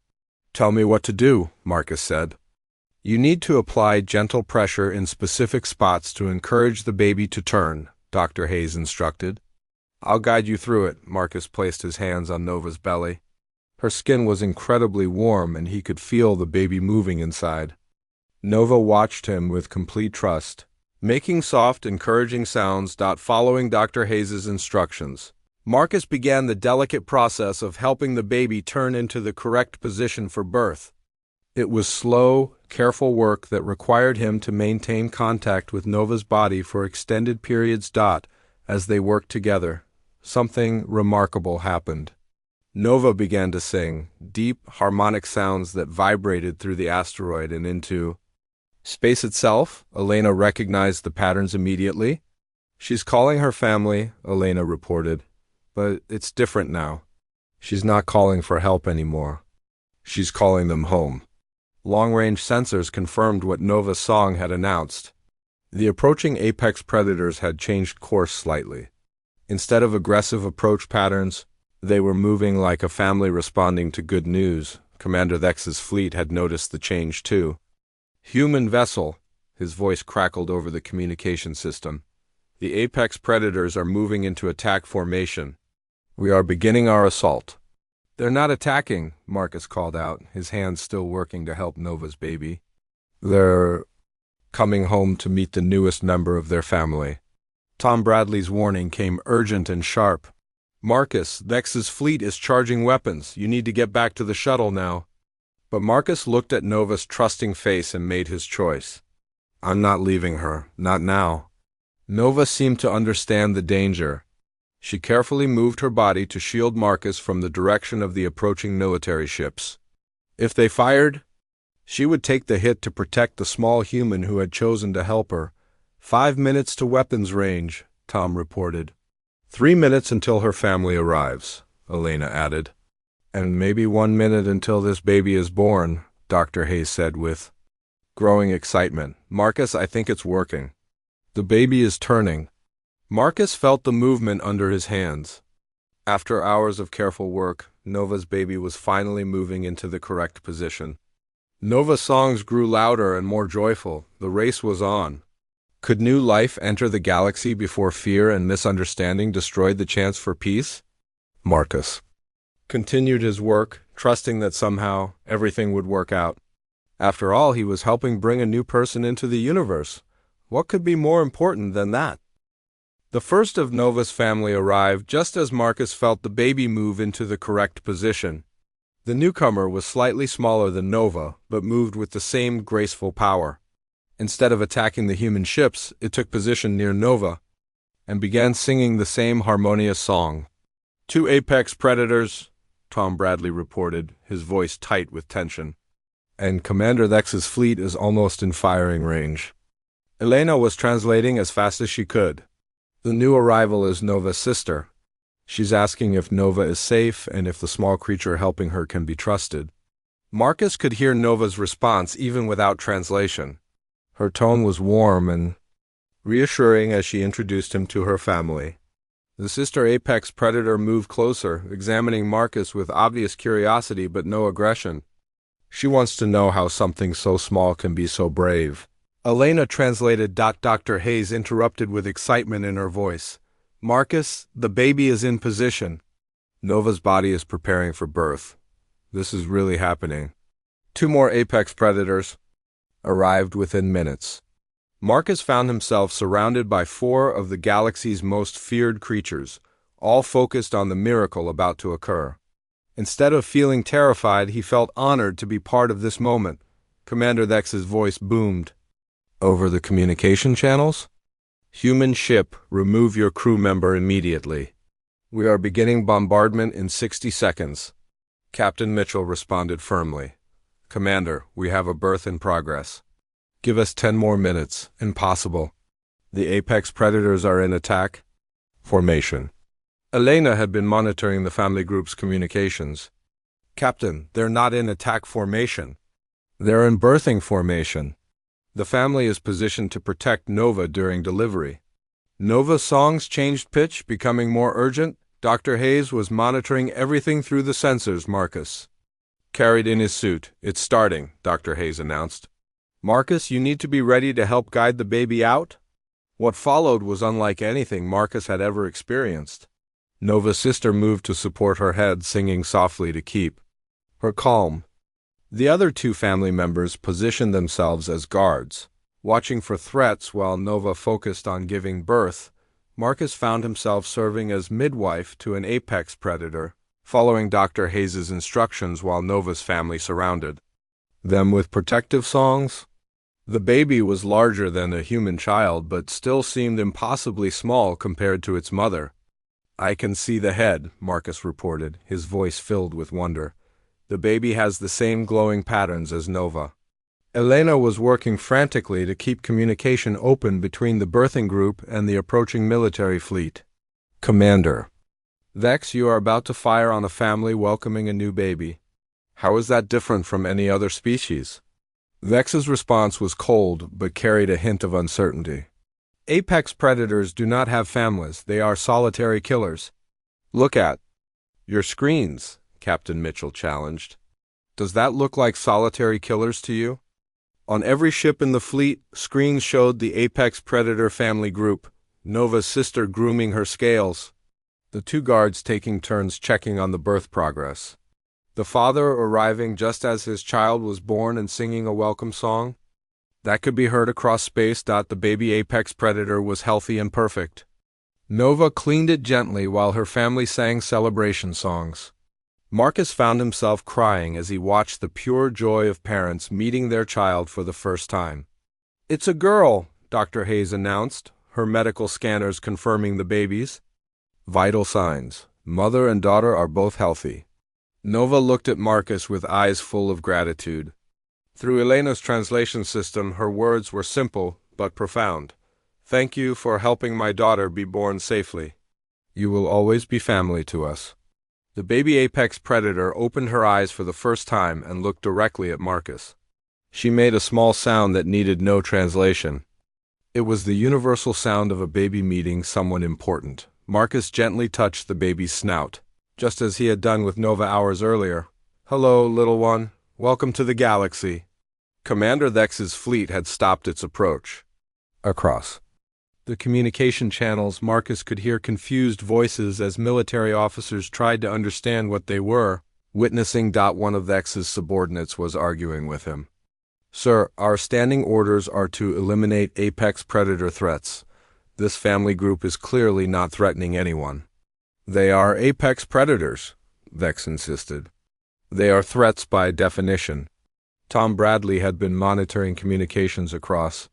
Tell me what to do, Marcus said. You need to apply gentle pressure in specific spots to encourage the baby to turn, Dr. Hayes instructed. I'll guide you through it. Marcus placed his hands on Nova's belly. Her skin was incredibly warm and he could feel the baby moving inside. Nova watched him with complete trust, making soft, encouraging sounds. Following Dr. Hayes' instructions, Marcus began the delicate process of helping the baby turn into the correct position for birth. It was slow, careful work that required him to maintain contact with Nova's body for extended periods. As they worked together, something remarkable happened. Nova began to sing, deep, harmonic sounds that vibrated through the asteroid and into space itself. Elena recognized the patterns immediately. "She's calling her family," Elena reported. "But it's different now. She's not calling for help anymore. She's calling them home." Long-range sensors confirmed what Nova's song had announced. The approaching apex predators had changed course slightly. Instead of aggressive approach patterns, they were moving like a family responding to good news. Commander Thex's fleet had noticed the change too. "Human vessel," his voice crackled over the communication system. "The apex predators are moving into attack formation. We are beginning our assault." "They're not attacking," Marcus called out, his hands still working to help Nova's baby. "They're coming home to meet the newest member of their family." Tom Bradley's warning came urgent and sharp. "Marcus, Thex's fleet is charging weapons. You need to get back to the shuttle now." But Marcus looked at Nova's trusting face and made his choice. "I'm not leaving her, not now." Nova seemed to understand the danger. She carefully moved her body to shield Marcus from the direction of the approaching military ships. If they fired, she would take the hit to protect the small human who had chosen to help her. 5 minutes to weapons range, Tom reported. 3 minutes until her family arrives, Elena added. "And maybe 1 minute until this baby is born," Dr. Hayes said with growing excitement. "Marcus, I think it's working. The baby is turning." Marcus felt the movement under his hands. After hours of careful work, Nova's baby was finally moving into the correct position. Nova's songs grew louder and more joyful. The race was on. Could new life enter the galaxy before fear and misunderstanding destroyed the chance for peace? Marcus continued his work, trusting that somehow everything would work out. After all, he was helping bring a new person into the universe. What could be more important than that? The first of Nova's family arrived just as Marcus felt the baby move into the correct position. The newcomer was slightly smaller than Nova, but moved with the same graceful power. Instead of attacking the human ships, it took position near Nova and began singing the same harmonious song. "Two apex predators," Tom Bradley reported, his voice tight with tension. "And Commander Thex's fleet is almost in firing range." Elena was translating as fast as she could. "The new arrival is Nova's sister. She's asking if Nova is safe and if the small creature helping her can be trusted." Marcus could hear Nova's response even without translation. Her tone was warm and reassuring as she introduced him to her family. The sister apex predator moved closer, examining Marcus with obvious curiosity but no aggression. "She wants to know how something so small can be so brave." Elena translated. Dr. Hayes interrupted with excitement in her voice. "Marcus, the baby is in position. Nova's body is preparing for birth. This is really happening." 2 more apex predators arrived within minutes. Marcus found himself surrounded by 4 of the galaxy's most feared creatures, all focused on the miracle about to occur. Instead of feeling terrified, he felt honored to be part of this moment. Commander Thex's voice boomed over the communication channels. "Human ship, remove your crew member immediately. We are beginning bombardment in 60 seconds. Captain Mitchell responded firmly. "Commander, we have a birth in progress. Give us 10 more minutes. Impossible. The apex predators are in attack formation." Elena had been monitoring the family group's communications. "Captain, they're not in attack formation. They're in birthing formation. The family is positioned to protect Nova during delivery." Nova's songs changed pitch, becoming more urgent. Dr. Hayes was monitoring everything through the sensors. Marcus carried in his suit. "It's starting," Dr. Hayes announced. "Marcus, you need to be ready to help guide the baby out." What followed was unlike anything Marcus had ever experienced. Nova's sister moved to support her head, singing softly to keep her calm. The other 2 family members positioned themselves as guards, watching for threats while Nova focused on giving birth. Marcus found himself serving as midwife to an apex predator, following Dr. Hayes' instructions while Nova's family surrounded. Them with protective songs? The baby was larger than a human child but still seemed impossibly small compared to its mother. I can see the head, Marcus reported, his voice filled with wonder. The baby has the same glowing patterns as Nova. Elena was working frantically to keep communication open between the birthing group and the approaching military fleet. Commander. Vex, you are about to fire on a family welcoming a new baby. How is that different from any other species? Vex's response was cold but carried a hint of uncertainty. Apex predators do not have families, they are solitary killers. Look at your screens, Captain Mitchell challenged. Does that look like solitary killers to you? On every ship in the fleet, screens showed the apex predator family group, Nova's sister grooming her scales, the two guards taking turns checking on the birth progress. The father arriving just as his child was born and singing a welcome song. That could be heard across space. The baby apex predator was healthy and perfect. Nova cleaned it gently while her family sang celebration songs. Marcus found himself crying as he watched the pure joy of parents meeting their child for the first time. It's a girl, Dr. Hayes announced, her medical scanners confirming the babies. Vital signs. Mother and daughter are both healthy. Nova looked at Marcus with eyes full of gratitude. Through Elena's translation system, her words were simple but profound. Thank you for helping my daughter be born safely. You will always be family to us. The baby apex predator opened her eyes for the first time and looked directly at Marcus. She made a small sound that needed no translation. It was the universal sound of a baby meeting someone important. Marcus gently touched the baby's snout, just as he had done with Nova hours earlier. Hello, little one. Welcome to the galaxy. Commander Vex's fleet had stopped its approach. Across the communication channels, Marcus could hear confused voices as military officers tried to understand what they were witnessing. One of Vex's subordinates was arguing with him. Sir, our standing orders are to eliminate apex predator threats. This family group is clearly not threatening anyone. They are apex predators, Vex insisted. They are threats by definition. Tom Bradley had been monitoring communications across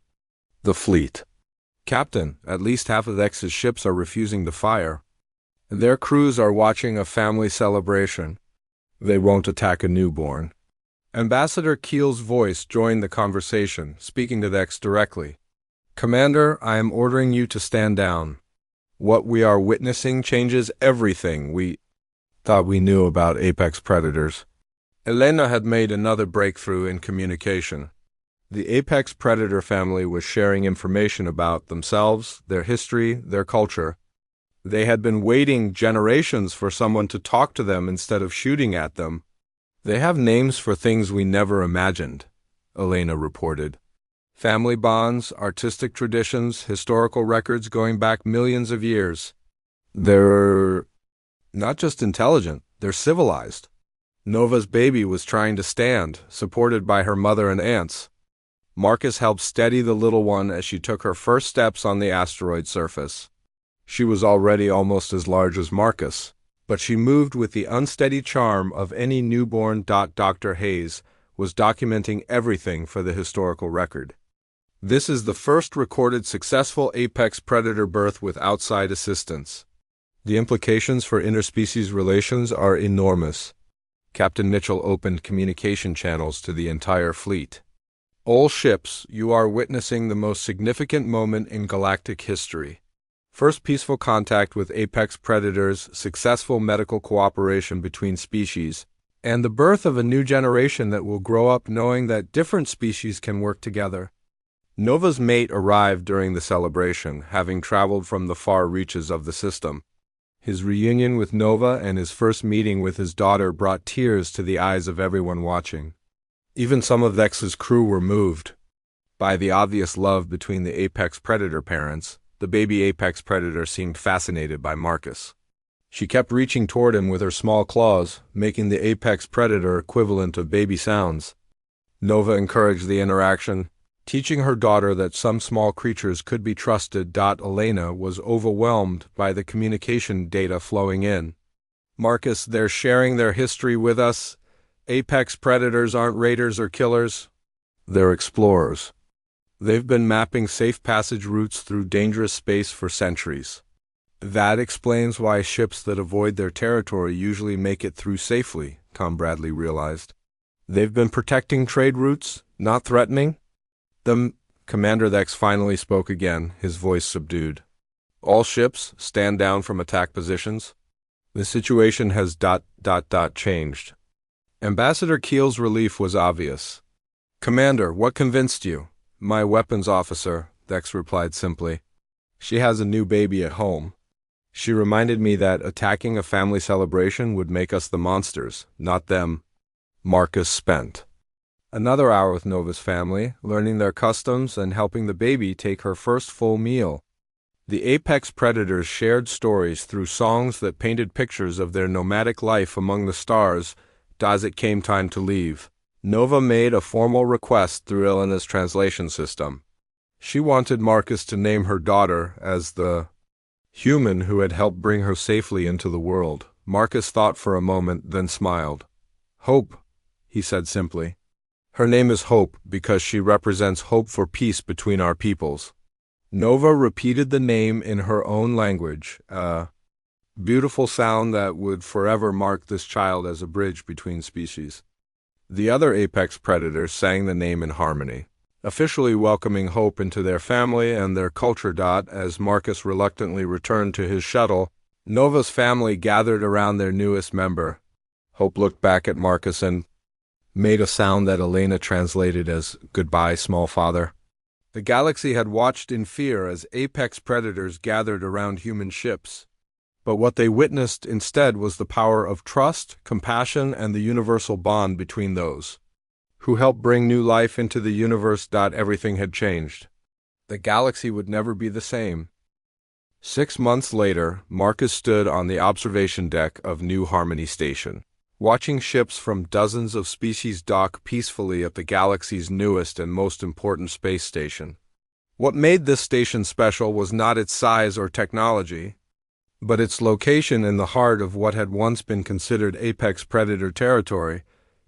the fleet. Captain, at least half of Vex's ships are refusing to fire. Their crews are watching a family celebration. They won't attack a newborn. Ambassador Keel's voice joined the conversation, speaking to Vex directly. Commander, I am ordering you to stand down. What we are witnessing changes everything we thought we knew about apex predators. Elena had made another breakthrough in communication. The apex predator family was sharing information about themselves, their history, their culture. They had been waiting generations for someone to talk to them instead of shooting at them. They have names for things we never imagined, Elena reported. Family bonds, artistic traditions, historical records going back millions of years. They're not just intelligent, they're civilized. Nova's baby was trying to stand, supported by her mother and aunts. Marcus helped steady the little one as she took her first steps on the asteroid surface. She was already almost as large as Marcus, but she moved with the unsteady charm of any newborn. Dr. Hayes was documenting everything for the historical record. This is the first recorded successful apex predator birth with outside assistance. The implications for interspecies relations are enormous. Captain Mitchell opened communication channels to the entire fleet. All ships, you are witnessing the most significant moment in galactic history. First peaceful contact with apex predators, successful medical cooperation between species, and the birth of a new generation that will grow up knowing that different species can work together. Nova's mate arrived during the celebration, having traveled from the far reaches of the system. His reunion with Nova and his first meeting with his daughter brought tears to the eyes of everyone watching. Even some of Vex's crew were moved by the obvious love between the apex predator parents. The baby apex predator seemed fascinated by Marcus. She kept reaching toward him with her small claws, making the apex predator equivalent of baby sounds. Nova encouraged the interaction, teaching her daughter that some small creatures could be trusted. Elena was overwhelmed by the communication data flowing in. Marcus, they're sharing their history with us. Apex predators aren't raiders or killers. They're explorers. They've been mapping safe passage routes through dangerous space for centuries. That explains why ships that avoid their territory usually make it through safely, Tom Bradley realized. They've been protecting trade routes, not threatening them. Commander Thex finally spoke again, his voice subdued. All ships stand down from attack positions. The situation has changed. Ambassador Keel's relief was obvious. Commander, what convinced you? My weapons officer, Thex replied simply. She has a new baby at home. She reminded me that attacking a family celebration would make us the monsters, not them. Marcus spent another hour with Nova's family, learning their customs and helping the baby take her first full meal. The apex predators shared stories through songs that painted pictures of their nomadic life among the stars. As it came time to leave, Nova made a formal request through Elena's translation system. She wanted Marcus to name her daughter as the human who had helped bring her safely into the world. Marcus thought for a moment, then smiled. Hope, he said simply. Her name is Hope because she represents hope for peace between our peoples. Nova repeated the name in her own language, a beautiful sound that would forever mark this child as a bridge between species. The other apex predators sang the name in harmony, officially welcoming Hope into their family and their culture. As Marcus reluctantly returned to his shuttle, Nova's family gathered around their newest member. Hope looked back at Marcus and made a sound that Elena translated as, "Goodbye, small father." The galaxy had watched in fear as apex predators gathered around human ships. But what they witnessed instead was the power of trust, compassion, and the universal bond between those who helped bring new life into the universe. Everything had changed. The galaxy would never be the same. 6 months later, Marcus stood on the observation deck of New Harmony Station, watching ships from dozens of species dock peacefully at the galaxy's newest and most important space station. What made this station special was not its size or technology, but its location in the heart of what had once been considered apex predator territory.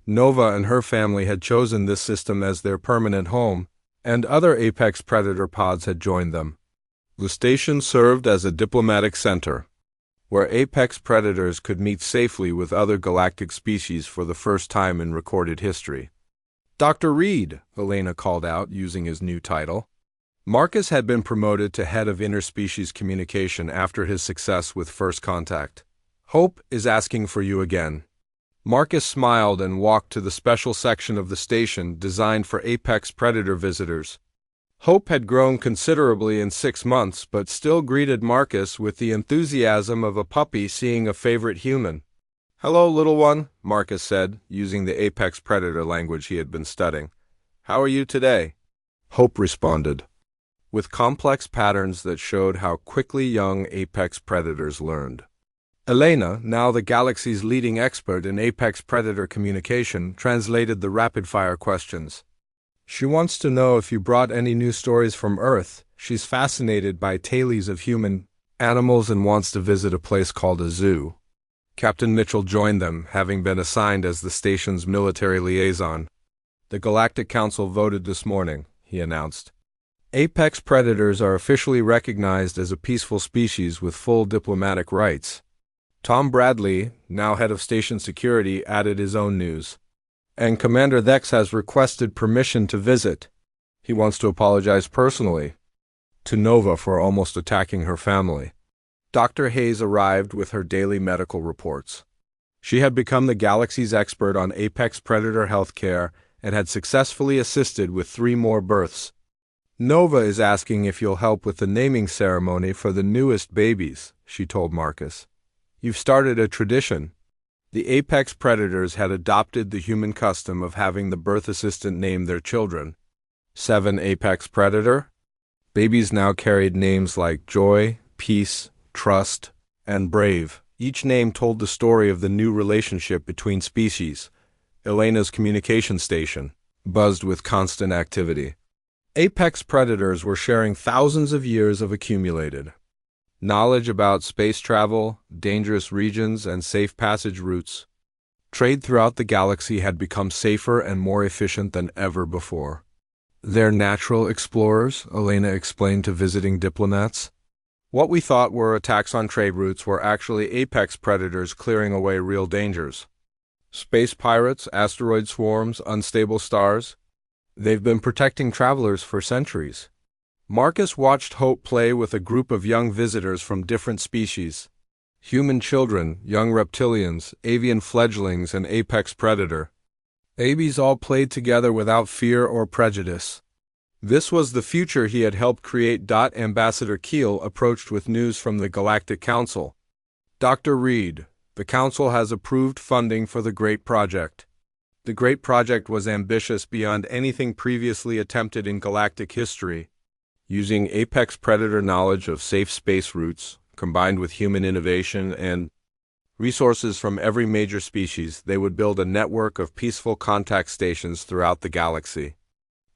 Nova and her family had chosen this system as their permanent home, and other apex predator pods had joined them. The station served as a diplomatic center, where apex predators could meet safely with other galactic species for the first time in recorded history. Dr. Reed, Elena called out, using his new title. Marcus had been promoted to head of interspecies communication after his success with First Contact. Hope is asking for you again. Marcus smiled and walked to the special section of the station designed for apex predator visitors. Hope had grown considerably in 6 months, but still greeted Marcus with the enthusiasm of a puppy seeing a favorite human. "Hello, little one," Marcus said, using the apex predator language he had been studying. "How are you today?" Hope responded, with complex patterns that showed how quickly young apex predators learned. Elena, now the galaxy's leading expert in apex predator communication, translated the rapid-fire questions. She wants to know if you brought any new stories from Earth. She's fascinated by tales of human animals and wants to visit a place called a zoo. Captain Mitchell joined them, having been assigned as the station's military liaison. The Galactic Council voted this morning, he announced. Apex predators are officially recognized as a peaceful species with full diplomatic rights. Tom Bradley, now head of station security, added his own news. And Commander Thex has requested permission to visit. He wants to apologize personally to Nova for almost attacking her family. Dr. Hayes arrived with her daily medical reports. She had become the galaxy's expert on apex predator healthcare and had successfully assisted with 3 more births. Nova is asking if you'll help with the naming ceremony for the newest babies, she told Marcus. You've started a tradition. The apex predators had adopted the human custom of having the birth assistant name their children. 7 apex predator. Babies now carried names like Joy, Peace, Trust, and Brave. Each name told the story of the new relationship between species. Elena's communication station buzzed with constant activity. Apex predators were sharing thousands of years of accumulated knowledge about space travel, dangerous regions, and safe passage routes. Trade throughout the galaxy had become safer and more efficient than ever before. They're natural explorers, Elena explained to visiting diplomats. What we thought were attacks on trade routes were actually apex predators clearing away real dangers. Space pirates, asteroid swarms, unstable stars. They've been protecting travelers for centuries. Marcus watched Hope play with a group of young visitors from different species. Human children, young reptilians, avian fledglings, and apex predator. Babies all played together without fear or prejudice. This was the future he had helped create. Ambassador Keel approached with news from the Galactic Council. Dr. Reed, the Council has approved funding for the Great Project. The Great Project was ambitious beyond anything previously attempted in galactic history. Using apex predator knowledge of safe space routes, combined with human innovation and resources from every major species, they would build a network of peaceful contact stations throughout the galaxy.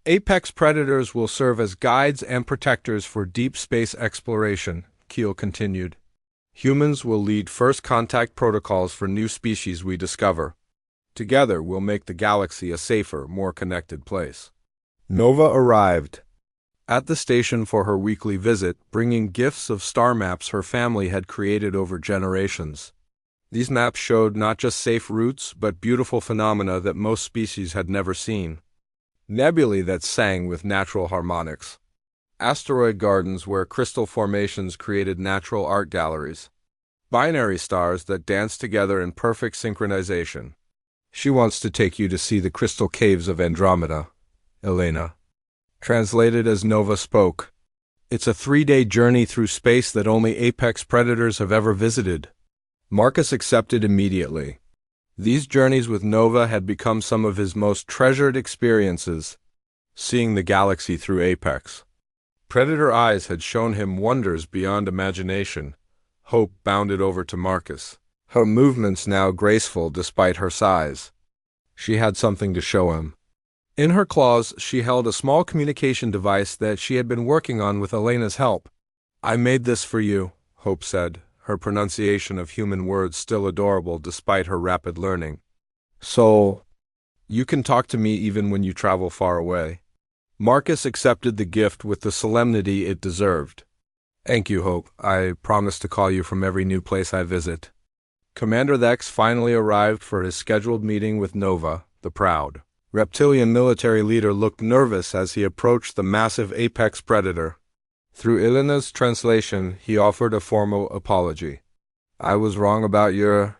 Apex predators will serve as guides and protectors for deep space exploration, Keel continued. Humans will lead first contact protocols for new species we discover. Together, we'll make the galaxy a safer, more connected place. Nova arrived at the station for her weekly visit, bringing gifts of star maps her family had created over generations. These maps showed not just safe routes, but beautiful phenomena that most species had never seen. Nebulae that sang with natural harmonics. Asteroid gardens where crystal formations created natural art galleries. Binary stars that danced together in perfect synchronization. She wants to take you to see the crystal caves of Andromeda, Elena translated as Nova spoke. It's a 3-day journey through space that only apex predators have ever visited. Marcus accepted immediately. These journeys with Nova had become some of his most treasured experiences, seeing the galaxy through apex. Predator eyes had shown him wonders beyond imagination. Hope bounded over to Marcus, her movements now graceful despite her size. She had something to show him. In her claws, she held a small communication device that she had been working on with Elena's help. "I made this for you," Hope said, her pronunciation of human words still adorable despite her rapid learning. "So, you can talk to me even when you travel far away." Marcus accepted the gift with the solemnity it deserved. "Thank you, Hope. I promise to call you from every new place I visit." Commander Thex finally arrived for his scheduled meeting with Nova, the proud reptilian military leader looked nervous as he approached the massive apex predator. Through Elena's translation, he offered a formal apology. "I was wrong about your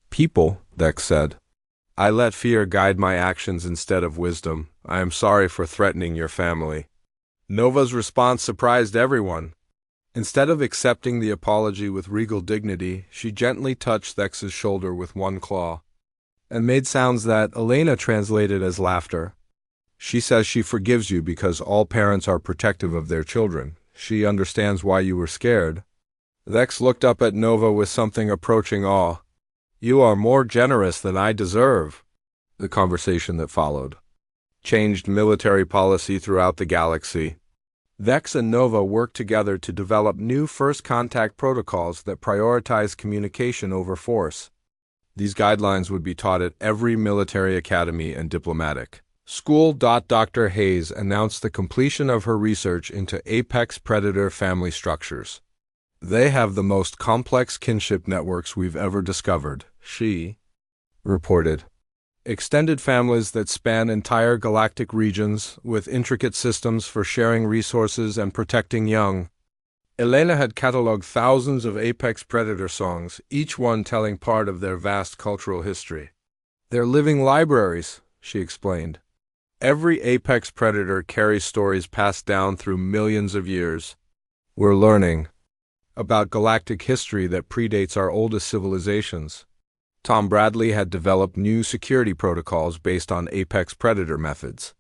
people," Thex said. "I let fear guide my actions instead of wisdom. I am sorry for threatening your family." Nova's response surprised everyone. Instead of accepting the apology with regal dignity, she gently touched Thex's shoulder with one claw, and made sounds that Elena translated as laughter. "She says she forgives you because all parents are protective of their children. She understands why you were scared." Thex looked up at Nova with something approaching awe. "You are more generous than I deserve." The conversation that followed changed military policy throughout the galaxy. Thex and Nova worked together to develop new first contact protocols that prioritize communication over force. These guidelines would be taught at every military academy and diplomatic school. Dr. Hayes announced the completion of her research into apex predator family structures. "They have the most complex kinship networks we've ever discovered," she reported. "Extended families that span entire galactic regions with intricate systems for sharing resources and protecting young." Elena had cataloged thousands of apex predator songs, each one telling part of their vast cultural history. "They're living libraries," she explained. "Every apex predator carries stories passed down through millions of years. We're learning about galactic history that predates our oldest civilizations." Tom Bradley had developed new security protocols based on apex predator methods.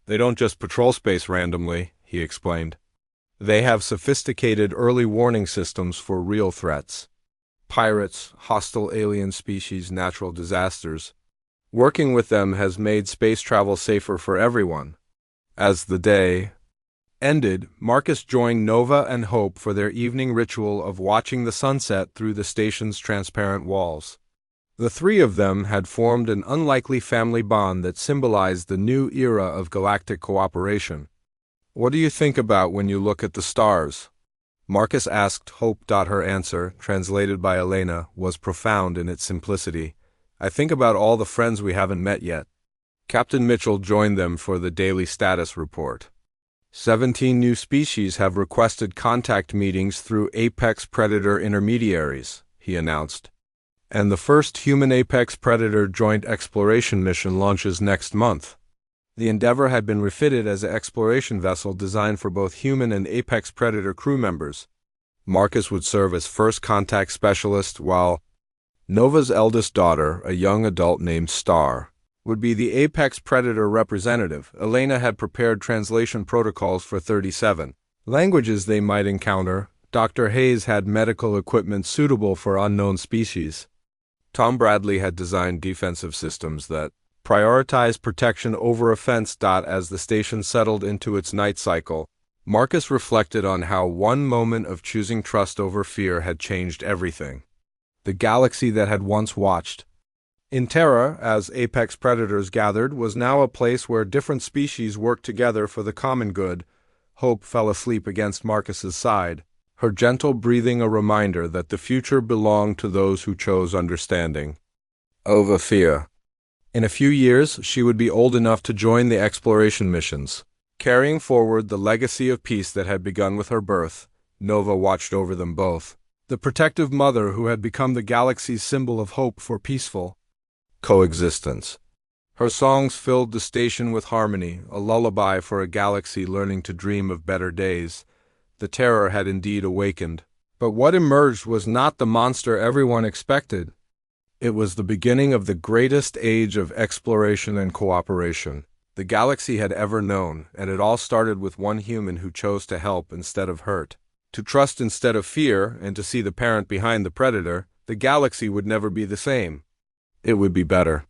"They don't just patrol space randomly," he explained. "They have sophisticated early warning systems for real threats. Pirates, hostile alien species, natural disasters. Working with them has made space travel safer for everyone." As the day ended, Marcus joined Nova and Hope for their evening ritual of watching the sunset through the station's transparent walls. The three of them had formed an unlikely family bond that symbolized the new era of galactic cooperation. "What do you think about when you look at the stars?" Marcus asked Hope. Her answer, translated by Elena, was profound in its simplicity. "I think about all the friends we haven't met yet." Captain Mitchell joined them for the daily status report. 17 new species have requested contact meetings through apex predator intermediaries, he announced. And the first human apex predator joint exploration mission launches next month. The Endeavour had been refitted as an exploration vessel designed for both human and apex predator crew members. Marcus would serve as first contact specialist, while Nova's eldest daughter, a young adult named Star, would be the apex predator representative. Elena had prepared translation protocols for 37 languages they might encounter. Dr. Hayes had medical equipment suitable for unknown species. Tom Bradley had designed defensive systems that prioritized protection over offense. As the station settled into its night cycle, Marcus reflected on how one moment of choosing trust over fear had changed everything. The galaxy that had once watched in terror as apex predators gathered was now a place where different species worked together for the common good. Hope fell asleep against Marcus's side, her gentle breathing a reminder that the future belonged to those who chose understanding over fear. In a few years, she would be old enough to join the exploration missions, carrying forward the legacy of peace that had begun with her birth. Nova watched over them both, the protective mother who had become the galaxy's symbol of hope for peaceful coexistence. Her songs filled the station with harmony, a lullaby for a galaxy learning to dream of better days. The terror had indeed awakened. But what emerged was not the monster everyone expected. It was the beginning of the greatest age of exploration and cooperation the galaxy had ever known, and it all started with one human who chose to help instead of hurt, to trust instead of fear, and to see the parent behind the predator. The galaxy would never be the same. It would be better.